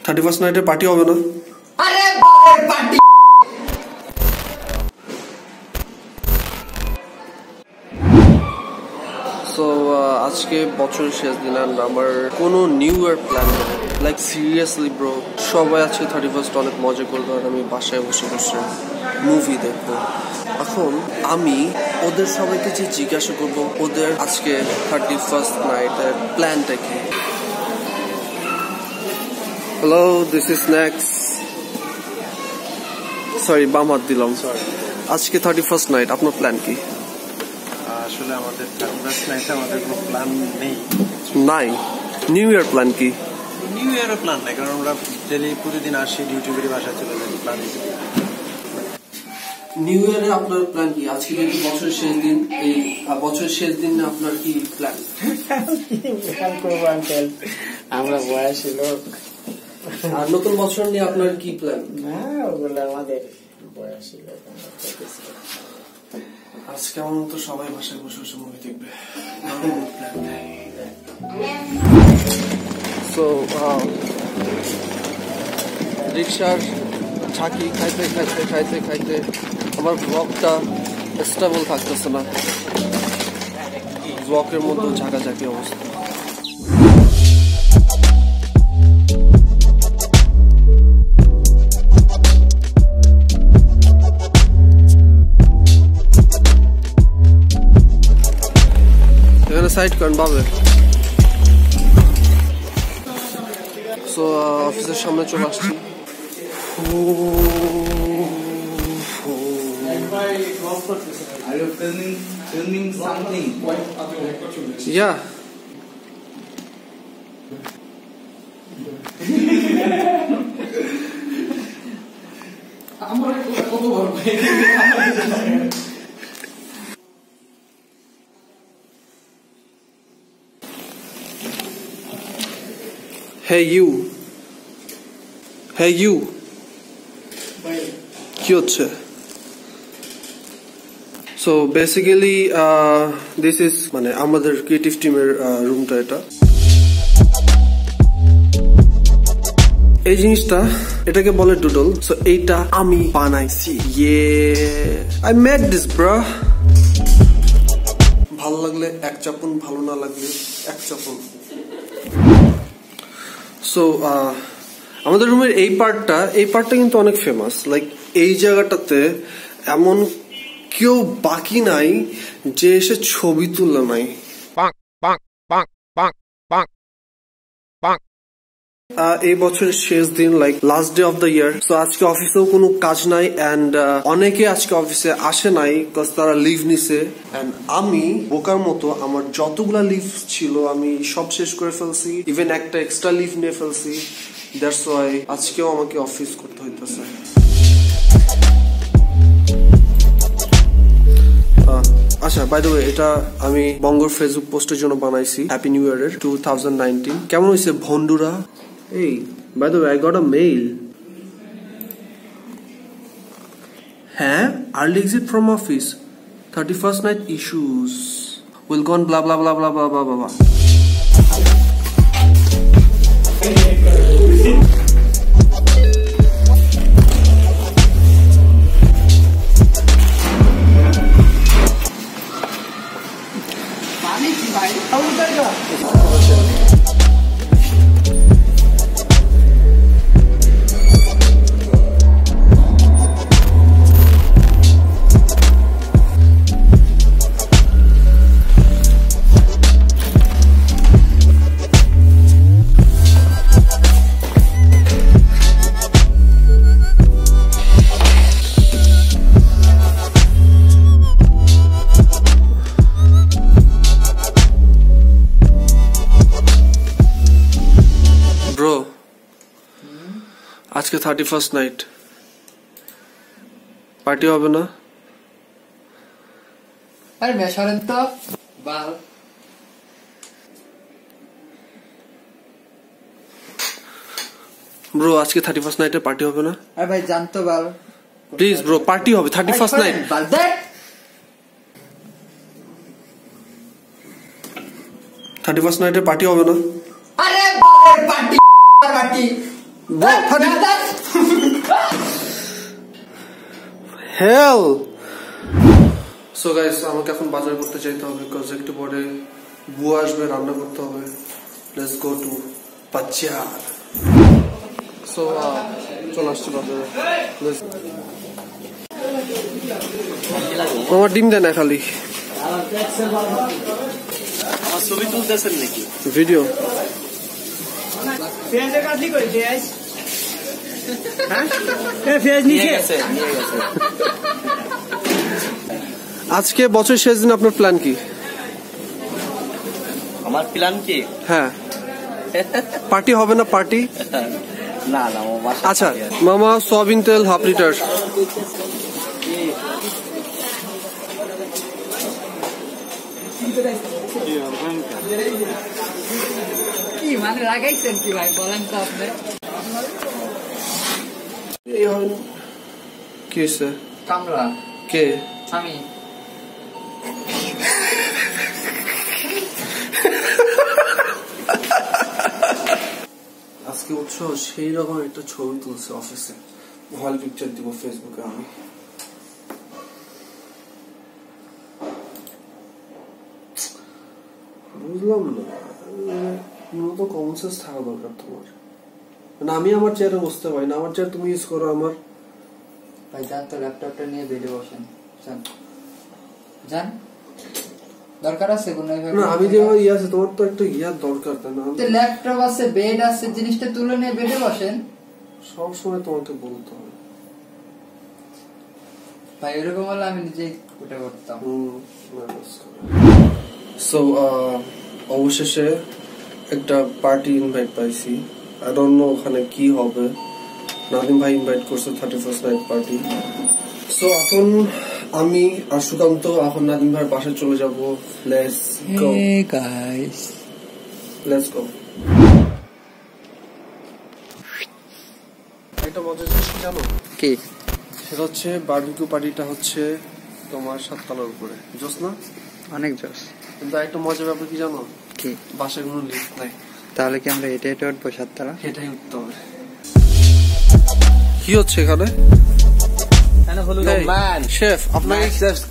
31st নাইটে party হবে না? আরে পার্টি। সো আজকে বছরের শেষ দিন আর আমার কোনো নিউ ইয়ার প্ল্যান নেই। লাইক সিরিয়াসলি ব্রো, সবাই আজকে 31st অনেক মজা করবে আর আমি বাসায় বসে বসে মুভি দেখবো। এখন আমি ওদের সবাইকে যে জিজ্ঞাসা করবো ওদের আজকে 31st নাইটের প্ল্যানটা কি। Hello, this is snacks. Sorry, বাম হাত দিলাম। সরি। আজকে 31st নাইট, আপনার প্ল্যান কি? আসলে আমাদের 31st নাইটে আমাদের কোনো প্ল্যান নেই। নাই? নিউ ইয়ার প্ল্যান কি? নিউ ইয়ারের প্ল্যান নাই, কারণ আমরা ডেলি প্রতিদিন আসি, ডিউটি করে বাসায় চলে যাই। প্ল্যান নিউ ইয়ারে আপনার প্ল্যান কি? আজকে যেহেতু বছরের শেষ দিন, এই বছরের শেষ দিন আপনার কি প্ল্যান? আমরা বয়সী লোক। আর নতুন বছর নিয়ে আপনার কি প্ল্যান? না, ওগুলো আমাদের বয়সী লোক। আজকে আমার মতো সবাই বাসায় বসে বসে মুভি দেখবে। সো রিক্সার ঝাঁকি খাইতে খাইতে খাইতে খাইতে আমার ব্লগটা স্টেবল থাকতেছে না। ব্লগের মধ্যে ঝাঁকাঝাঁকি অবস্থা। এখানে সাইড করেন বাবে। সো অফিসের সামনে চলে আসছি। Are you filming something? Yeah. Hey you. Hey you. কি হচ্ছে? সো বেসিক্যালি দিস ইজ মানে আমাদের ক্রিয়েটিভ টিমের রুমটা। এটা এই জিনিসটা এটাকে বলে ডুডল। সো এইটা আমি বানাইছি। I made this bro. ভালো লাগলে এক চাপুন, ভালো না লাগলে এক চাপুন। সো আমাদের রুমের এই পার্টটা কিন্তু অনেক ফেমাস। লাইক এই জায়গাটাতে এমন কেউ বাকি নাই যে এসে ছবি তুলে নাই। এই বছরের শেষ দিন, like last day of the year. তো আজকে অফিসেও কোনো কাজ নাই অ্যান্ড অনেকে আজকে অফিসে আসে নাই বিকজ তারা লিভ নিছে। অ্যান্ড আমি বোকার মতো আমার যতগুলা লিভ ছিল আমি সব শেষ করে ফেলছি, ইভেন একটা এক্সট্রা লিভ নিয়ে ফেলছি। দ্যাটস ওয়াই আজকেও আমাকে অফিস করতে হইতেছে। আচ্ছা, বাই দ্য ওয়ে, এটা আমি বঙ্গর ফেসবুক পোস্টের জন্য বানাইছি। হ্যাপি নিউ ইয়ারের 2019। কেমন হয়েছে ভন্ডুরা? এই, by the way, I got a mail. হ্যাঁ, early exit from office, 31st night issues will gone blah blah blah blah blah blah blah. আজকে 31st নাইট, পার্টি হবে না? আরে মেশারেন তো বাল। ব্রো আজকে 31st নাইটে পার্টি হবে না? আরে ভাই জানতো বাল। প্লিজ ব্রো, পার্টি হবে 31st নাইট। বাল দেখ 31st নাইটে পার্টি হবে না? আরে পার্টি পার্টি হেল সো গাইস আমাকে এখন বাজার করতে চাইতে হবে বিকজ একটু পরে বুয়া আসবে, রান্না করতে হবে। লেটস গো টু বাজার। সো চলে আসছি বাজারে। আমার ডিম দেয় না খালি ছবি তুলতেছেন নাকি? ভিডিও আজকে বছর শেষ দিন আপনার প্ল্যান কি? আমার প্ল্যান কি? হ্যাঁ পার্টি হবে না? পার্টি না না আচ্ছা মামা সয়াবিন তেল হাফ লিটার। কি মানে লাগাইছেন কি ভাই বলেন তো আপনি? কি হয়েছে? কামরা কে? আমি আজকে উৎস সেই রকম একটা ছবি তুলছে অফিসে, হল পিকচার দিব ফেসবুকে। আমি বুঝলাম না, মূলত কমন সেন্স থাকা দরকার তোমার। মানে আমি আমার চেয়ারে বসতে পারি না, আমার চেয়ার তুমি ইউজ করো। আমার ভাই যান তো ল্যাপটপটা নিয়ে বেডে বসেন, যান যান। দরকার আছে কোনো? না আমি যেভাবে ইয়ে আছে তোমার তো একটা ইয়ার দরকার, তাই না? ল্যাপটপ আছে, বেড আছে, জিনিসটা তুলে নিয়ে বেডে বসেন। সব সময় তোমাকে বলতে হবে ভাই এরকম হলে আমি নিজেই উঠে করতাম। সো অবশেষে একটা পার্টি ইনভাইট পাইছি। আই ডোন্ট নো ওখানে কি হবে। নাদিম ভাই ইনভাইট করছে 31st নাইট পার্টি। সো এখন আমি আর সুকান্ত এখন নাদিম ভাইয়ের বাসায় চলে যাব। Let's go guys, let's go. একটা মজার জিনিস জানো কি? সেটা হচ্ছে বারবিকিউ পার্টিটা হচ্ছে তোমার 7 তলার উপরে। জোস না? অনেক জোস। কিন্তু একটা মজার ব্যাপার কি জানো? কি? বাসায় কোনো লিফট নাই। তাহলে কি আমরা এটা এটা উঠবো 7 তলা? এটাই উঠতে হবে। কি হচ্ছে এখানে? শেফ আপনার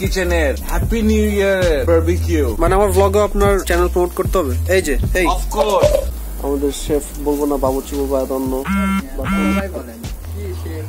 কিচেনের হ্যাপি নিউ ইয়ার বারবিকিউ। মানে আমার ব্লগে আপনার চ্যানেল প্রমোট করতে হবে। এই যে এই অফ কোর্স আমাদের শেফ বলবো না, বাবুর্চি বলবো, আই ডোন্ট নো। ভাই বলেন কি শেফ?